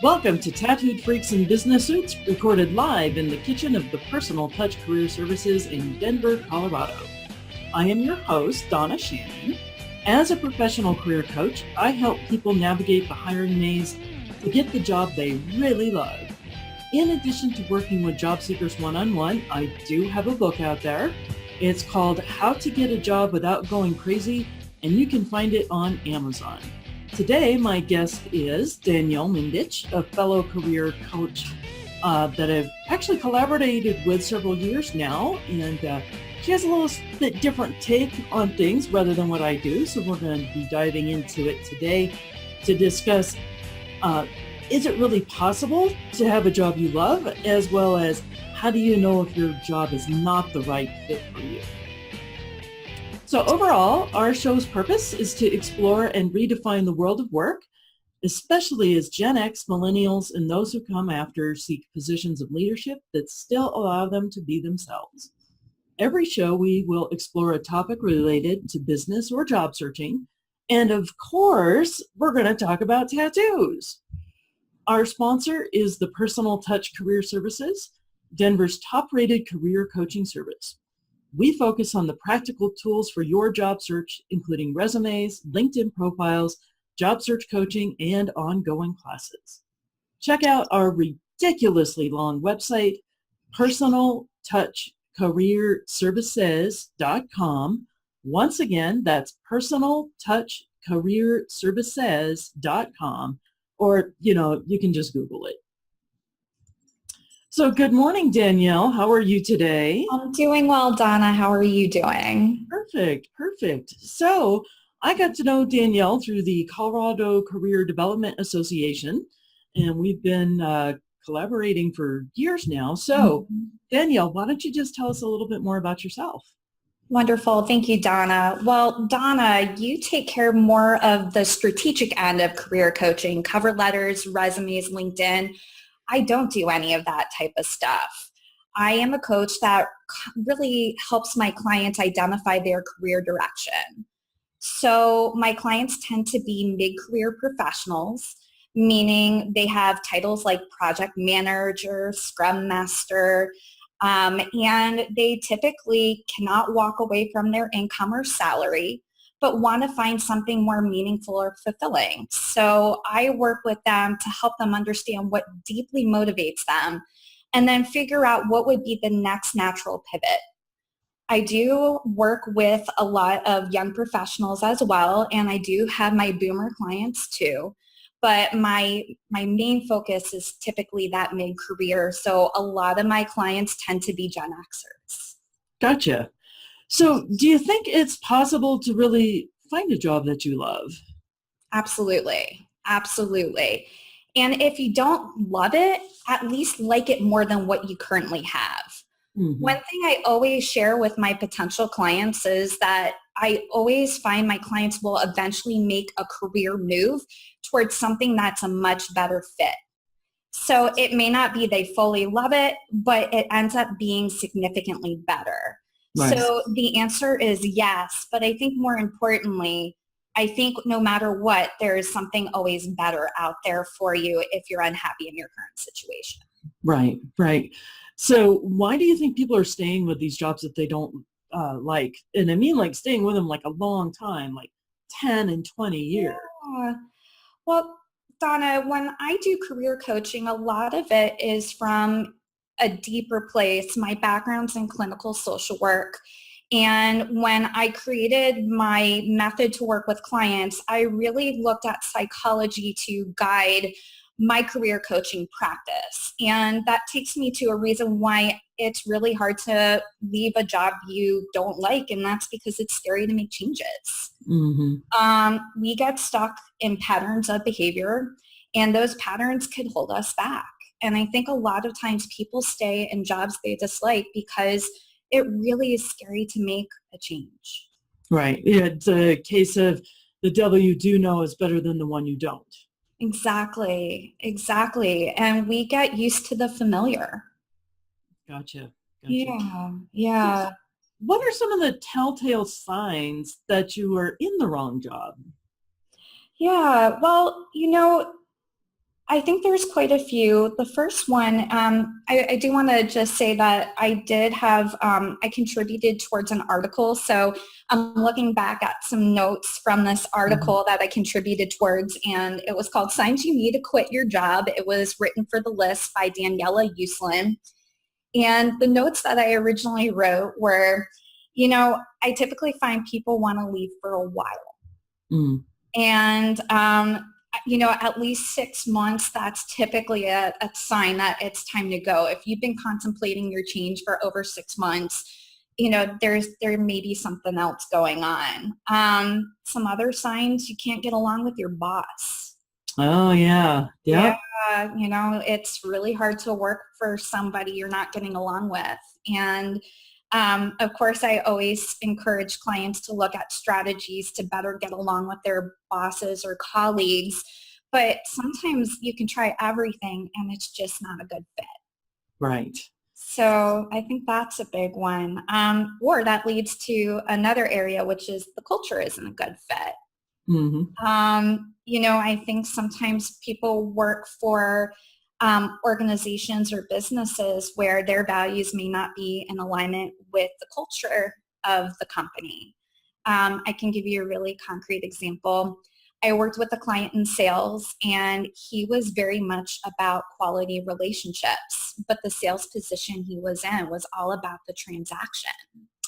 Welcome to Tattooed Freaks in Business Suits, recorded live in the kitchen of the Personal Touch Career Services in Denver, Colorado. I am your host, Donna Shannon. As a professional career coach, I help people navigate the hiring maze to get the job they really love. In addition to working with job seekers one-on-one, I do have a book out there. It's called How to Get a Job Without Going Crazy, and you can find it on Amazon. Today, my guest is Danielle Menditch, a fellow career coach that I've actually collaborated with several years now, and she has a little bit different take on things rather than what I do, so we're going to be diving into it today to discuss is it really possible to have a job you love, as well as how do you know if your job is not the right fit for you? So overall, our show's purpose is to explore and redefine the world of work, especially as Gen X, Millennials, and those who come after seek positions of leadership that still allow them to be themselves. Every show, we will explore a topic related to business or job searching. And of course, we're going to talk about tattoos. Our sponsor is the Personal Touch Career Services, Denver's top-rated career coaching service. We focus on the practical tools for your job search, including resumes, LinkedIn profiles, job search coaching, and ongoing classes. Check out our ridiculously long website, personaltouchcareerservices.com. Once again, that's personaltouchcareerservices.com, or, you can just Google it. So good morning, Danielle. How are you today? I'm doing well, Donna. How are you doing? Perfect. So I got to know Danielle through the Colorado Career Development Association, and we've been collaborating for years now. So Danielle, why don't you just tell us a little bit more about yourself? Wonderful. Thank you, Donna. Well, Donna, you take care more of the strategic end of career coaching, cover letters, resumes, LinkedIn. I don't do any of that type of stuff. I am a coach that really helps my clients identify their career direction. So my clients tend to be mid-career professionals, meaning they have titles like project manager, scrum master, and they typically cannot walk away from their income or salary, but want to find something more meaningful or fulfilling. So I work with them to help them understand what deeply motivates them and then figure out what would be the next natural pivot. I do work with a lot of young professionals as well, and I do have my boomer clients too. But my main focus is typically that mid-career. So a lot of my clients tend to be Gen Xers. Gotcha. So do you think it's possible to really find a job that you love? Absolutely. And if you don't love it, at least like it more than what you currently have. Mm-hmm. One thing I always share with my potential clients is that I always find my clients will eventually make a career move towards something that's a much better fit. So it may not be they fully love it, but it ends up being significantly better. Nice. So the answer is yes, but I think more importantly, I think no matter what, there is something always better out there for you if you're unhappy in your current situation. Right. So why do you think people are staying with these jobs that they don't like? And I mean like staying with them like a long time, like 10 and 20 years. Yeah. Well, Donna, when I do career coaching, a lot of it is from a deeper place. My background's in clinical social work. And when I created my method to work with clients, I really looked at psychology to guide my career coaching practice. And that takes me to a reason why it's really hard to leave a job you don't like, and that's because it's scary to make changes. Mm-hmm. We get stuck in patterns of behavior, and those patterns could hold us back. And I think a lot of times people stay in jobs they dislike because it really is scary to make a change. Right. Yeah, it's a case of the devil you do know is better than the one you don't. Exactly. And we get used to the familiar. Gotcha. Yeah. What are some of the telltale signs that you are in the wrong job? Yeah, well, I think there's quite a few. The first one, I do want to just say that I did have, I contributed towards an article. So I'm looking back at some notes from this Mhm. article that I contributed towards, and it was called Signs You Need to Quit Your Job. It was written for the list by Danielle Menditch. And the notes that I originally wrote were, I typically find people want to leave for a while. Mm. And, at least 6 months, that's typically a sign that it's time to go. If you've been contemplating your change for over 6 months, there may be something else going on. Some other signs, you can't get along with your boss. Oh, yeah. Yeah, Yep. it's really hard to work for somebody you're not getting along with. And of course, I always encourage clients to look at strategies to better get along with their bosses or colleagues. But sometimes you can try everything and it's just not a good fit. Right. So I think that's a big one. Or that leads to another area, which is the culture isn't a good fit. Hmm. I think sometimes people work for organizations or businesses where their values may not be in alignment with the culture of the company. I can give you a really concrete example. I worked with a client in sales and he was very much about quality relationships, but the sales position he was in was all about the transaction.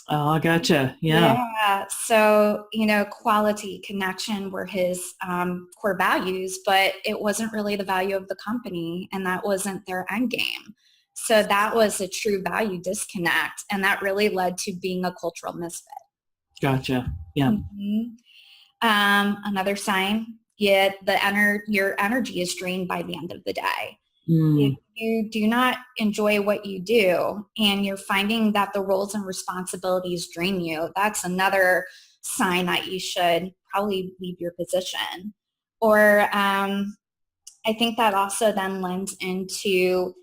Oh, I gotcha. Yeah. Yeah. So, quality, connection were his core values, but it wasn't really the value of the company and that wasn't their end game. So that was a true value disconnect. And that really led to being a cultural misfit. Gotcha. Yeah. Mhm. Another sign, your energy is drained by the end of the day. If Mm. you do not enjoy what you do and you're finding that the roles and responsibilities drain you, that's another sign that you should probably leave your position. Or I think that also then lends into,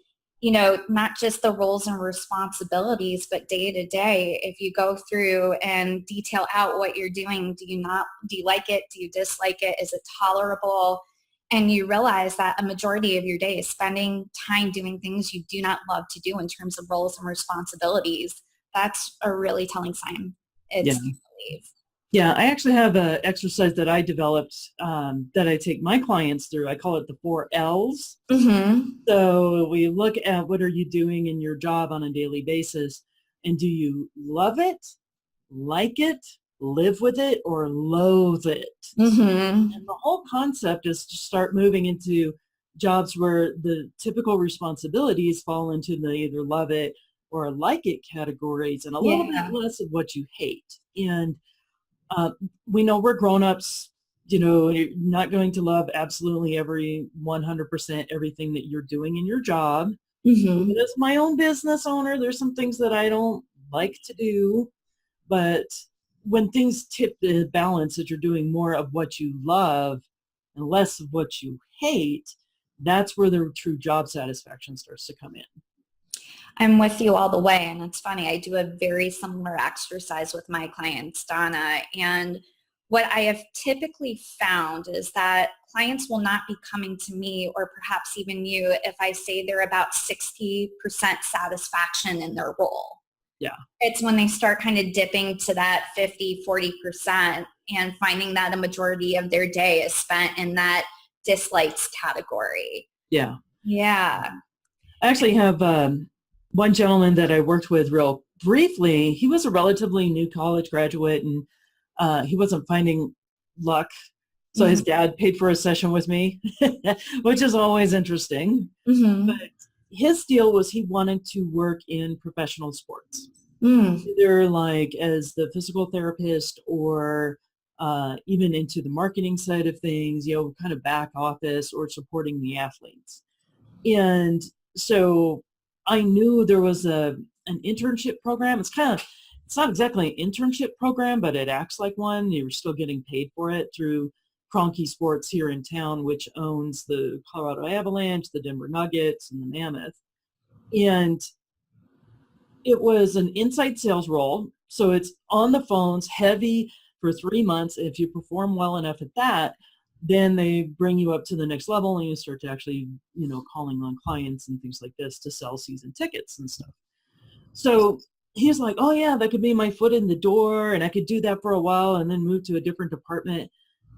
not just the roles and responsibilities, but day to day, if you go through and detail out what you're doing, do you like it? Do you dislike it? Is it tolerable? And you realize that a majority of your day is spending time doing things you do not love to do in terms of roles and responsibilities. That's a really telling sign. Yeah. It's time to leave. Yeah. I actually have an exercise that I developed that I take my clients through. I call it the 4 L's. Mm-hmm. So we look at what are you doing in your job on a daily basis, and do you love it, like it, live with it, or loathe it? Mm-hmm. And the whole concept is to start moving into jobs where the typical responsibilities fall into the either love it or like it categories, and a little bit Yeah. less of what you hate. And uh, we know we're grown-ups, you're not going to love absolutely every 100% everything that you're doing in your job. Even Mm-hmm. as my own business owner, there's some things that I don't like to do, but when things tip the balance that you're doing more of what you love and less of what you hate, that's where the true job satisfaction starts to come in. I'm with you all the way. And it's funny, I do a very similar exercise with my clients, Donna. And what I have typically found is that clients will not be coming to me or perhaps even you if I say they're about 60% satisfaction in their role. Yeah. It's when they start kind of dipping to that 50, 40% and finding that a majority of their day is spent in that dislikes category. Yeah. Yeah. I actually have one gentleman that I worked with real briefly. He was a relatively new college graduate, and he wasn't finding luck. So his Mm-hmm. dad paid for a session with me, which is always interesting. But Mm-hmm. his deal was he wanted to work in professional sports, Mm. either like as the physical therapist or even into the marketing side of things, kind of back office or supporting the athletes. And so I knew there was an internship program. It's not exactly an internship program, but it acts like one. You're still getting paid for it through Kroenke Sports here in town, which owns the Colorado Avalanche, the Denver Nuggets, and the Mammoth. And it was an inside sales role. So it's on the phones, heavy for 3 months. If you perform well enough at that, then they bring you up to the next level and you start to actually, calling on clients and things like this to sell season tickets and stuff. So he's like, oh yeah, that could be my foot in the door, and I could do that for a while and then move to a different department.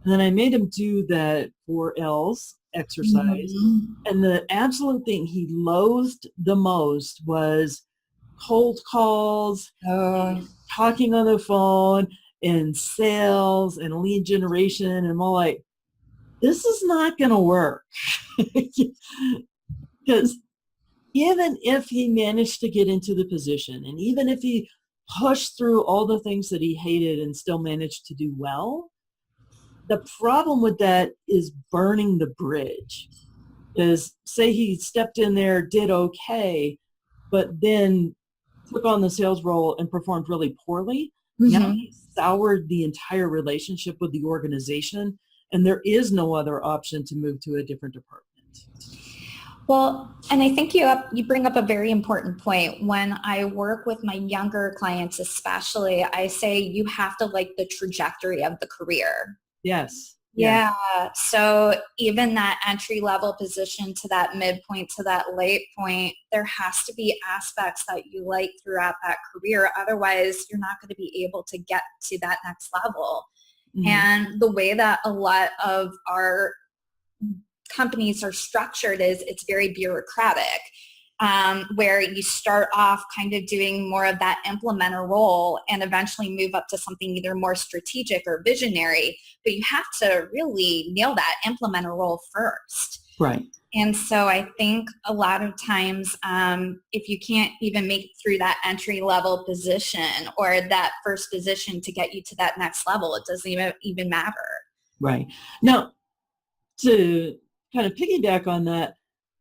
And then I made him do that For Elves exercise. Mhm. And the absolute thing he loathed the most was cold calls, and talking on the phone, and sales and lead generation. And I'm all like, this is not going to work. Because even if he managed to get into the position, and even if he pushed through all the things that he hated and still managed to do well, the problem with that is burning the bridge. Because say he stepped in there, did okay, but then took on the sales role and performed really poorly. Now he soured the entire relationship with the organization, and there is no other option to move to a different department. Well, and I think you bring up a very important point. When I work with my younger clients especially, I say you have to like the trajectory of the career. Yes. Yeah. So even that entry level position to that midpoint to that late point, there has to be aspects that you like throughout that career. Otherwise, you're not going to be able to get to that next level. Mm-hmm. And the way that a lot of our companies are structured is it's very bureaucratic, where you start off kind of doing more of that implementer role and eventually move up to something either more strategic or visionary, but you have to really nail that implementer role first. Right. And so I think a lot of times if you can't even make it through that entry level position or that first position to get you to that next level, it doesn't even matter. Right. Now, to kind of piggyback on that,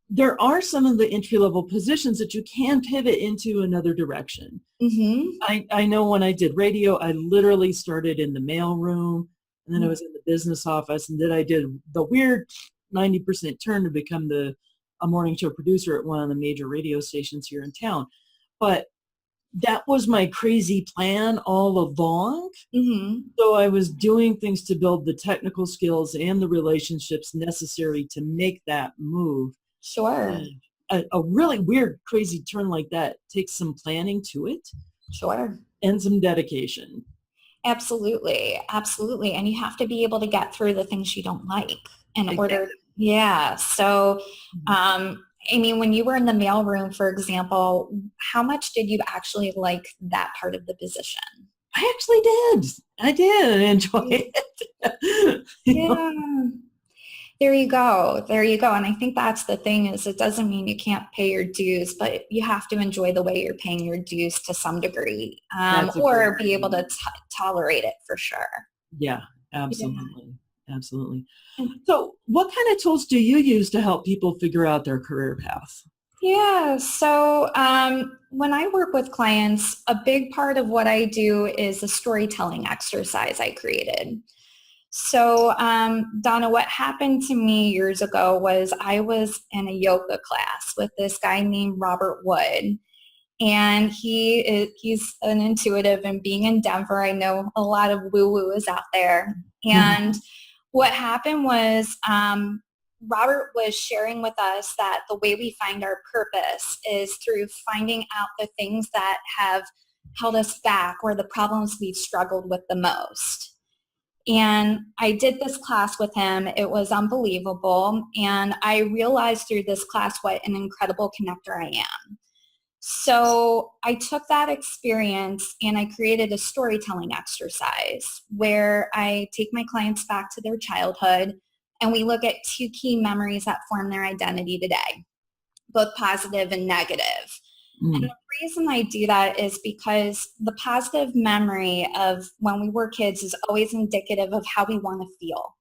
there are some of the entry-level positions that you can pivot into another direction. Mm-hmm. I know when I did radio, I literally started in the mailroom, and then I was in the business office, and then I did the weird 90% turn to become a morning show producer at one of the major radio stations here in town. But that was my crazy plan all along. Mm-hmm. So I was doing things to build the technical skills and the relationships necessary to make that move. Sure. A really weird, crazy turn like that takes some planning to it. Sure. And some dedication. Absolutely. Absolutely. And you have to be able to get through the things you don't like in order. Yeah. So, I mean, when you were in the mailroom, for example, how much did you actually like that part of the position? I actually did. I did enjoy it. Yeah. There you go. There you go. And I think that's the thing is it doesn't mean you can't pay your dues, but you have to enjoy the way you're paying your dues to some degree or be able to tolerate it for sure. Yeah, absolutely. Yeah. Absolutely. So what kind of tools do you use to help people figure out their career path? Yeah. So when I work with clients, a big part of what I do is a storytelling exercise I created. So Donna, what happened to me years ago was I was in a yoga class with this guy named Robert Wood. And he's an intuitive, and being in Denver, I know a lot of woo-woo is out there. And what happened was Robert was sharing with us that the way we find our purpose is through finding out the things that have held us back or the problems we've struggled with the most. And I did this class with him. It was unbelievable. And I realized through this class what an incredible connector I am. So I took that experience and I created a storytelling exercise where I take my clients back to their childhood and we look at 2 key memories that form their identity today, both positive and negative. And the reason I do that is because the positive memory of when we were kids is always indicative of how we want to feel.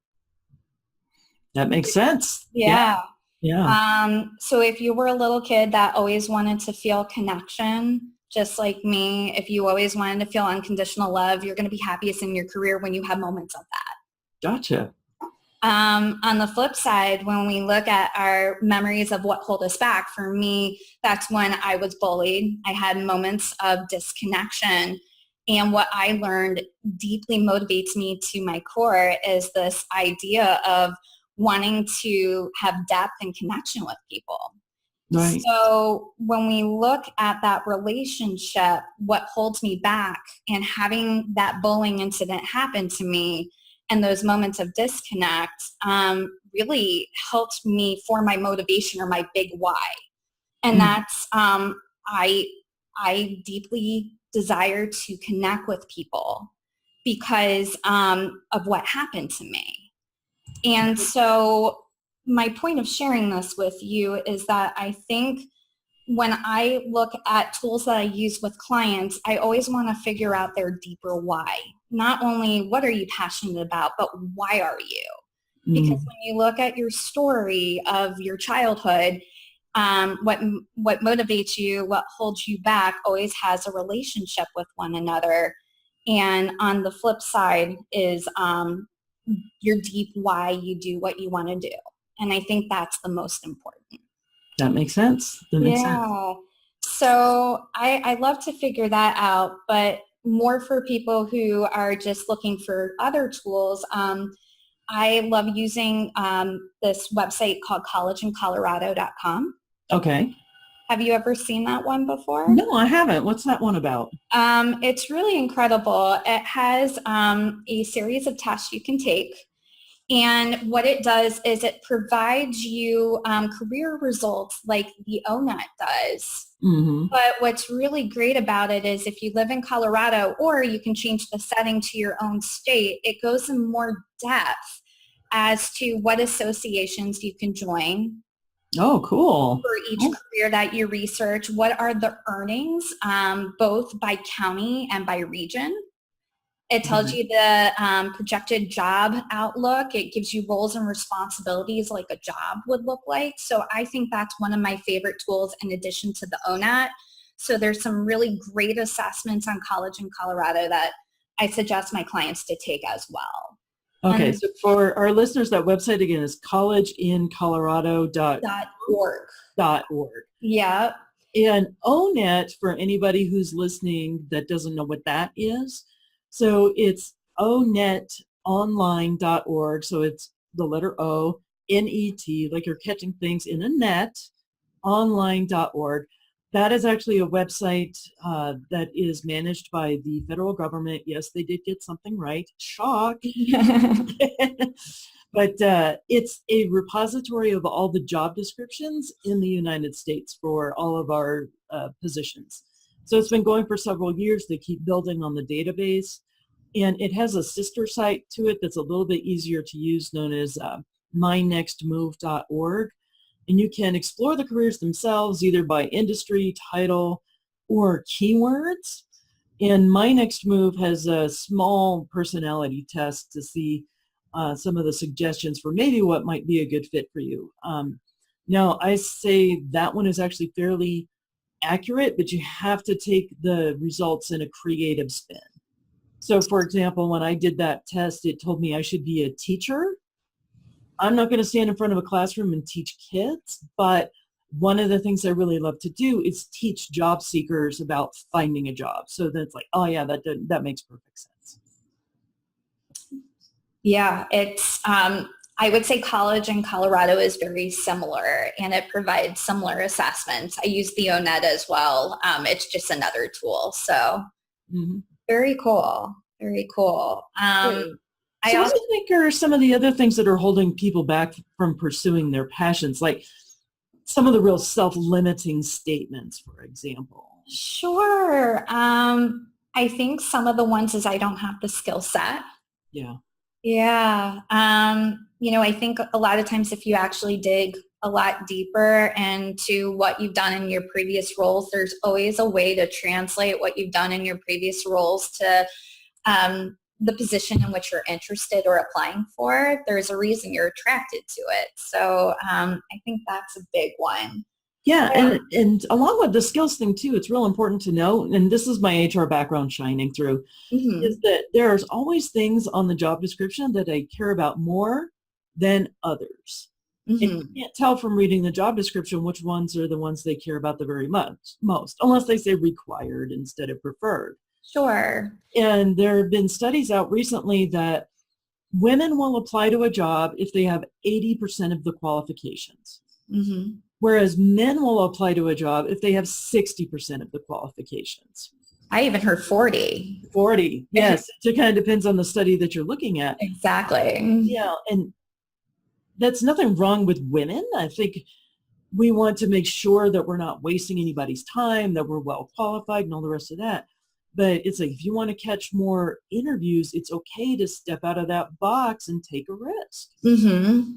That makes sense. Yeah. Yeah. So if you were a little kid that always wanted to feel connection, just like me, if you always wanted to feel unconditional love, you're going to be happiest in your career when you have moments of that. Gotcha. On the flip side, when we look at our memories of what hold us back, for me, that's when I was bullied. I had moments of disconnection. And what I learned deeply motivates me to my core is this idea of wanting to have depth and connection with people. Right. So when we look at that relationship, what holds me back, and having that bullying incident happen to me and those moments of disconnect really helped me form my motivation, or my big why. And that's I deeply desire to connect with people because of what happened to me. And so my point of sharing this with you is that I think when I look at tools that I use with clients, I always want to figure out their deeper why. Not only what are you passionate about, but why are you? Because when you look at your story of your childhood, what motivates you, what holds you back always has a relationship with one another. And on the flip side is your deep why you do what you want to do. And I think that's the most important. That makes sense. That makes sense. So I love to figure that out, but more for people who are just looking for other tools. I love using this website called collegeincolorado.com. Okay. Have you ever seen that one before? No, I haven't. What's that one about? It's really incredible. It has a series of tests you can take. And what it does is it provides you career results like the TheoNet does. Mm-hmm. But what's really great about it is if you live in Colorado, or you can change the setting to your own state, it goes in more depth as to what associations you can join. Oh, cool. For each career that you research, what are the earnings, both by county and by region. It tells you the projected job outlook. It gives you roles and responsibilities like a job would look like. So I think that's one of my favorite tools in addition to the TheoNet. So there's some really great assessments on College in Colorado that I suggest my clients to take as well. Okay, so for our listeners, that website again is collegeincolorado.org. Yeah. And ONET, for anybody who's listening that doesn't know what that is, so it's onetonline.org. So it's the letter O, N-E-T, like you're catching things in a net, online.org. That is actually a website that is managed by the federal government. Yes, they did get something right. Shock. But it's a repository of all the job descriptions in the United States for all of our positions. So it's been going for several years. They keep building on the database. And it has a sister site to it that's a little bit easier to use, known as mynextmove.org. And you can explore the careers themselves either by industry, title, or keywords. And My Next Move has a small personality test to see some of the suggestions for maybe what might be a good fit for you. Now, I say that one is actually fairly accurate, but you have to take the results in a creative spin. So, for example, when I did that test, it told me I should be a teacher. I'm not going to stand in front of a classroom and teach kids, but one of the things I really love to do is teach job seekers about finding a job. So that's like, oh yeah, that makes perfect sense. Yeah, it's, I would say College in Colorado is very similar, and it provides similar assessments. I use the TheoNet as well. It's just another tool. So very cool. Very cool. So what do you think are some of the other things that are holding people back from pursuing their passions, like some of the real self-limiting statements, for example? Sure. I think some of the ones is I don't have the skill set. Yeah. Yeah. I think a lot of times if you actually dig a lot deeper into what you've done in your previous roles, there's always a way to translate what you've done in your previous roles to the position in which you're interested or applying for. There's a reason you're attracted to it. So I think that's a big one. Yeah, and along with the skills thing too, it's real important to know, and this is my HR background shining through, is that there's always things on the job description that I care about more than others. And you can't tell from reading the job description which ones are the ones they care about the very most, unless they say required instead of preferred. Sure. And there have been studies out recently that women will apply to a job if they have 80% of the qualifications, Mm-hmm. whereas men will apply to a job if they have 60% of the qualifications. I even heard 40. 40, yes. It kind of depends on the study that you're looking at. Exactly. Yeah, and that's nothing wrong with women. I think we want to make sure that we're not wasting anybody's time, that we're well qualified and all the rest of that. But it's like, if you want to catch more interviews, it's okay to step out of that box and take a risk. Mm-hmm.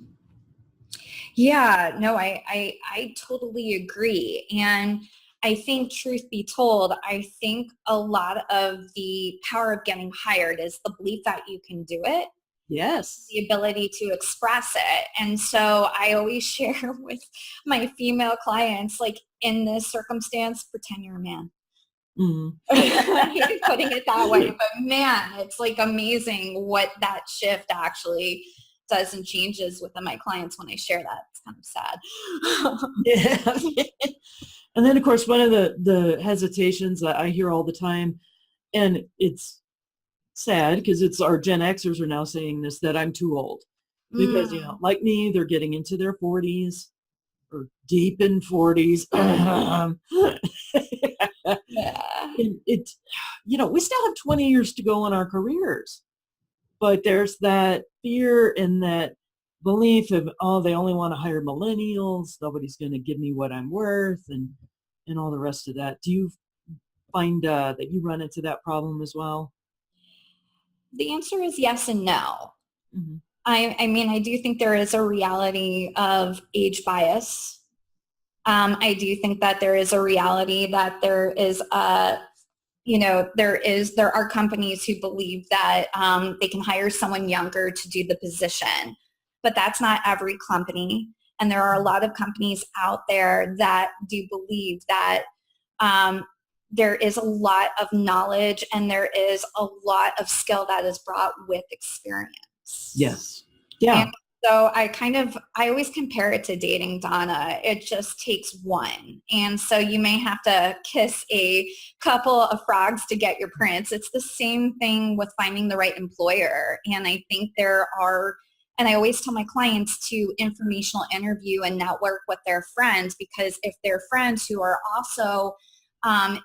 Yeah, no, I totally agree. And I think, truth be told, I think a lot of the power of getting hired is the belief that you can do it, Yes. the ability to express it. And so I always share with my female clients, like, in this circumstance, pretend you're a man. Mm. I hate putting it that way, but man, it's like amazing what that shift actually does and changes within my clients when I share that. It's kind of sad. Yeah. And then, of course, one of the hesitations that I hear all the time, and it's sad because it's our Gen Xers are now saying this, that I'm too old. Because, like me, they're getting into their 40s or deep in 40s. Yeah. It, we still have 20 years to go in our careers. But there's that fear and that belief of, oh, they only want to hire millennials. Nobody's going to give me what I'm worth and all the rest of that. Do you find that you run into that problem as well? The answer is yes and no. Mm-hmm. I mean, I do think there is a reality of age bias. I do think that there is a reality that there is there are companies who believe that they can hire someone younger to do the position, but that's not every company. And there are a lot of companies out there that do believe that there is a lot of knowledge and there is a lot of skill that is brought with experience. Yes. Yeah. And so I always compare it to dating, Donna. It just takes one. And so you may have to kiss a couple of frogs to get your prince. It's the same thing with finding the right employer. And I think and I always tell my clients to informational interview and network with their friends, because if their friends who are also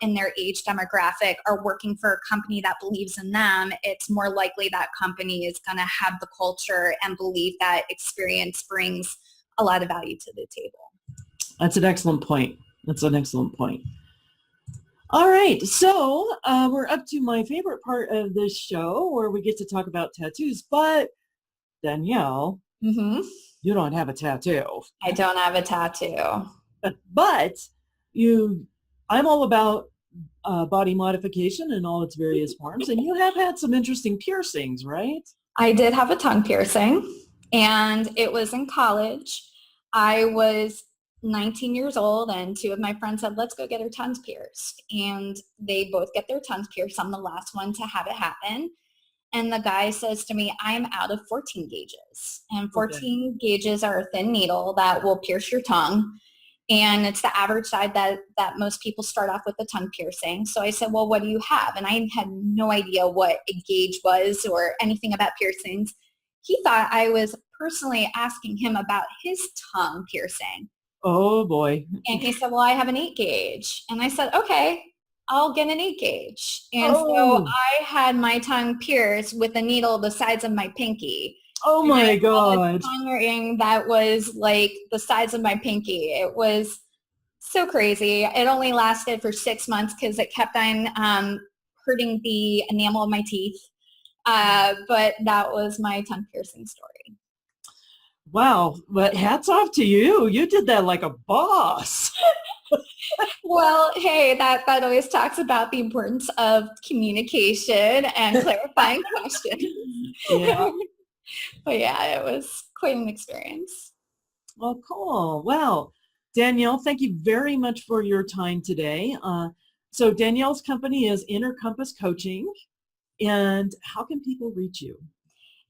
in their age demographic are working for a company that believes in them, it's more likely that company is going to have the culture and believe that experience brings a lot of value to the table. That's an excellent point. All right. So we're up to my favorite part of this show where we get to talk about tattoos. But Danielle, you don't have a tattoo. I don't have a tattoo. But I'm all about body modification in all its various forms, and you have had some interesting piercings, right? I did have a tongue piercing, and it was in college. I was 19 years old, and two of my friends said, let's go get our tongues pierced. And they both get their tongues pierced. I'm the last one to have it happen. And the guy says to me, I'm out of 14 gauges. And 14 gauges are a thin needle that will pierce your tongue. And it's the average size that most people start off with a tongue piercing. So I said, well, what do you have? And I had no idea what a gauge was or anything about piercings. He thought I was personally asking him about his tongue piercing. Oh, boy. And he said, well, I have an 8 gauge. And I said, okay, I'll get an 8 gauge. And so I had my tongue pierced with a needle the size of my pinky. Oh my God. A tongue ring that was like the size of my pinky. It was so crazy. It only lasted for 6 months because it kept on hurting the enamel of my teeth. But that was my tongue piercing story. Wow. But hats off to you. You did that like a boss. Well, hey, that always talks about the importance of communication and clarifying questions. Yeah. But yeah, it was quite an experience. Well, cool. Well, Danielle, thank you very much for your time today. So Danielle's company is Inner Compass Coaching. And how can people reach you?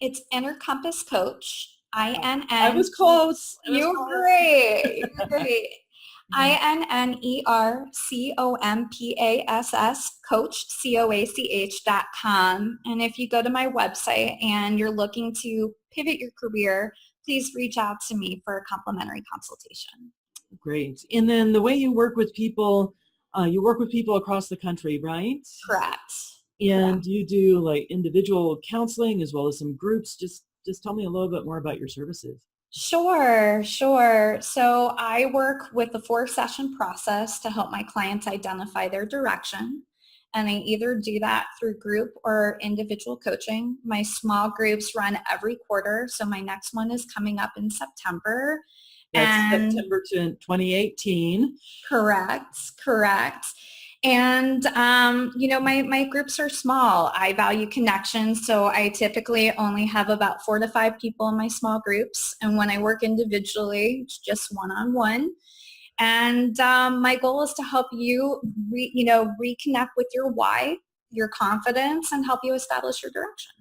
It's Inner Compass Coach, INN. I was close. You're great. You're great. INNERCOMPASS, coach, COACH.com. And if you go to my website and you're looking to pivot your career, please reach out to me for a complimentary consultation. Great. And then the way you work with people across the country, right? Correct. And you do like individual counseling as well as some groups. Just tell me a little bit more about your services. Sure. So I work with the 4-session process to help my clients identify their direction. And I either do that through group or individual coaching. My small groups run every quarter. So my next one is coming up in September. That's September 2018. Correct. And, my groups are small. I value connections, so I typically only have about 4 to 5 people in my small groups. And when I work individually, it's just one-on-one. And my goal is to help you, reconnect with your why, your confidence, and help you establish your direction.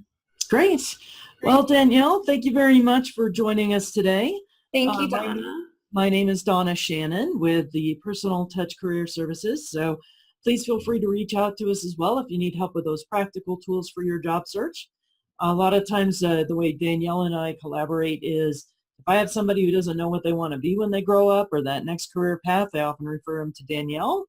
Great. Well, Danielle, thank you very much for joining us today. Thank you, Donna. My name is Donna Shannon with the Personal Touch Career Services. So please feel free to reach out to us as well if you need help with those practical tools for your job search. A lot of times the way Danielle and I collaborate is if I have somebody who doesn't know what they want to be when they grow up or that next career path, I often refer them to Danielle.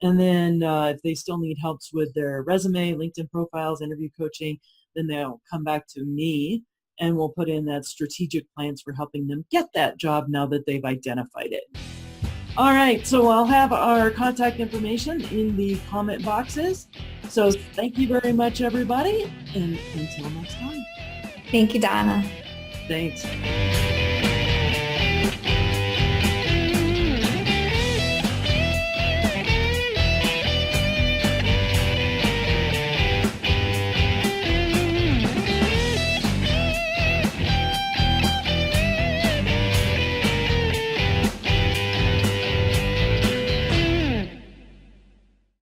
And then if they still need helps with their resume, LinkedIn profiles, interview coaching, then they'll come back to me and we'll put in that strategic plans for helping them get that job now that they've identified it. All right, so I'll have our contact information in the comment boxes. So thank you very much, everybody, and until next time. Thank you, Donna. Thanks.